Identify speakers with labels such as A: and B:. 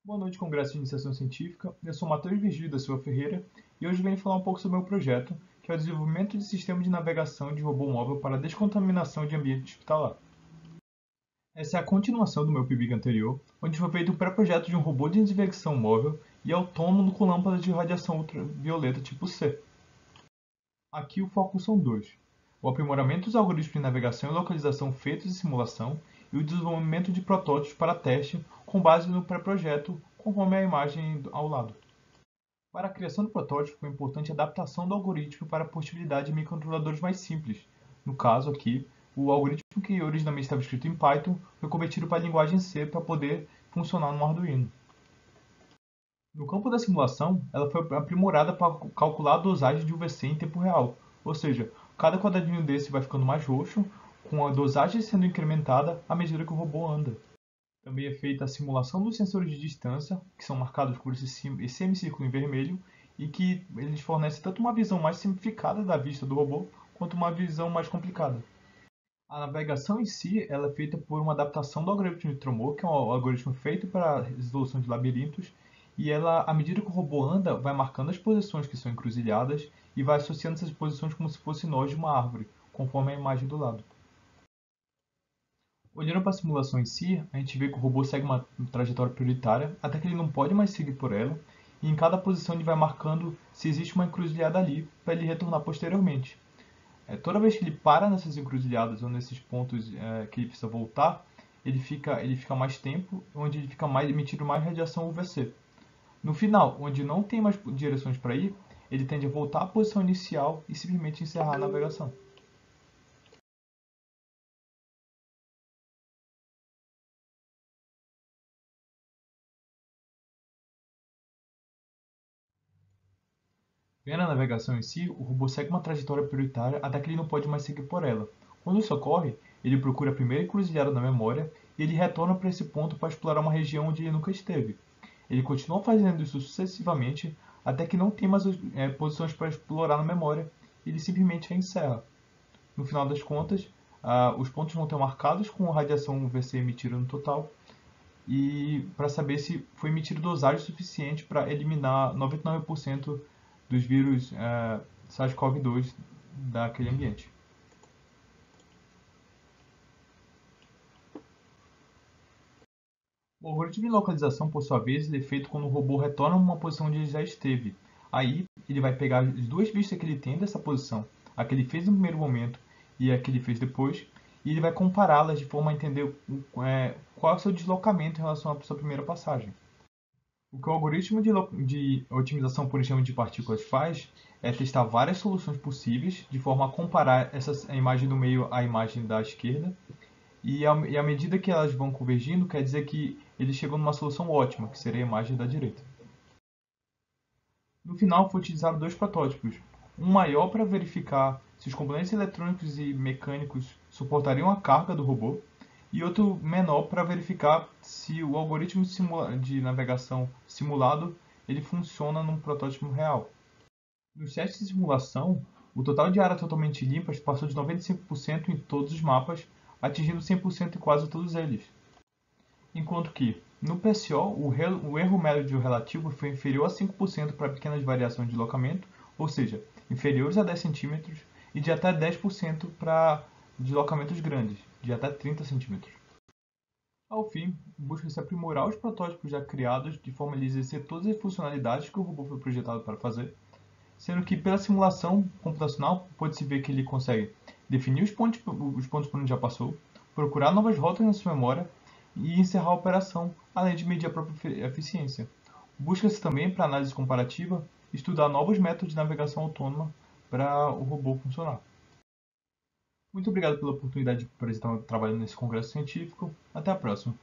A: Boa noite, Congresso de Iniciação Científica. Eu sou Matheus Virgílio da Silva Ferreira e hoje venho falar um pouco sobre o meu projeto, que é o desenvolvimento de sistema de navegação de robô móvel para descontaminação de ambiente hospitalar. Essa é a continuação do meu PIBIC anterior, onde foi feito o pré-projeto de um robô de desinfecção móvel e autônomo com lâmpadas de radiação ultravioleta tipo C. Aqui o foco são dois: o aprimoramento dos algoritmos de navegação e localização feitos em simulação e o desenvolvimento de protótipos para teste com base no pré-projeto, conforme a imagem ao lado. Para a criação do protótipo, é importante a adaptação do algoritmo para a portabilidade de microcontroladores mais simples. No caso aqui, o algoritmo que originalmente estava escrito em Python foi convertido para a linguagem C para poder funcionar no Arduino. No campo da simulação, ela foi aprimorada para calcular a dosagem de UVC em tempo real, ou seja, cada quadradinho desse vai ficando mais roxo, com a dosagem sendo incrementada à medida que o robô anda. Também é feita a simulação dos sensores de distância, que são marcados por esse semicírculo em vermelho, e que eles fornecem tanto uma visão mais simplificada da vista do robô, quanto uma visão mais complicada. A navegação em si ela é feita por uma adaptação do algoritmo de Tromô, que é um algoritmo feito para resolução de labirintos, e ela, à medida que o robô anda, vai marcando as posições que são encruzilhadas e vai associando essas posições como se fossem nós de uma árvore, conforme a imagem do lado. Olhando para a simulação em si, a gente vê que o robô segue uma trajetória prioritária até que ele não pode mais seguir por ela, e em cada posição ele vai marcando se existe uma encruzilhada ali para ele retornar posteriormente. Toda vez que ele para nessas encruzilhadas ou nesses pontos que ele precisa voltar, ele fica mais tempo, onde ele fica emitindo mais radiação UVC. No final, onde não tem mais direções para ir, ele tende a voltar à posição inicial e simplesmente encerrar a navegação. Vendo a navegação em si, o robô segue uma trajetória prioritária até que ele não pode mais seguir por ela. Quando isso ocorre, ele procura a primeira encruzilhada na memória e ele retorna para esse ponto para explorar uma região onde ele nunca esteve. Ele continua fazendo isso sucessivamente até que não tem mais posições para explorar na memória e ele simplesmente a encerra. No final das contas, os pontos vão ter marcados com a radiação UVC emitida no total e para saber se foi emitido dosagem suficiente para eliminar 99% dos vírus SARS-CoV-2 daquele ambiente. O algoritmo de localização, por sua vez, ele é feito quando o robô retorna a uma posição onde ele já esteve. Aí, ele vai pegar as duas vistas que ele tem dessa posição, a que ele fez no primeiro momento e a que ele fez depois, e ele vai compará-las de forma a entender qual é o seu deslocamento em relação à sua primeira passagem. O que o algoritmo de otimização por enxame de partículas faz é testar várias soluções possíveis, de forma a comparar a imagem do meio à imagem da esquerda, e à medida que elas vão convergindo, quer dizer que ele chegou numa solução ótima, que seria a imagem da direita. No final, foi utilizado dois protótipos, um maior para verificar se os componentes eletrônicos e mecânicos suportariam a carga do robô, e outro menor para verificar se o algoritmo de navegação simulado ele funciona num protótipo real. Nos testes de simulação, o total de área totalmente limpas passou de 95% em todos os mapas, atingindo 100% em quase todos eles. Enquanto que, no PSO, o erro médio relativo foi inferior a 5% para pequenas variações de deslocamento, ou seja, inferiores a 10 cm, e de até 10% para deslocamentos grandes, de até 30 cm. Ao fim, busca-se aprimorar os protótipos já criados de forma a exercer todas as funcionalidades que o robô foi projetado para fazer, sendo que pela simulação computacional pode-se ver que ele consegue definir os pontos por onde já passou, procurar novas rotas na sua memória e encerrar a operação, além de medir a própria eficiência. Busca-se também, para análise comparativa, estudar novos métodos de navegação autônoma para o robô funcionar. Muito obrigado pela oportunidade de apresentar o meu trabalho nesse congresso científico. Até a próxima!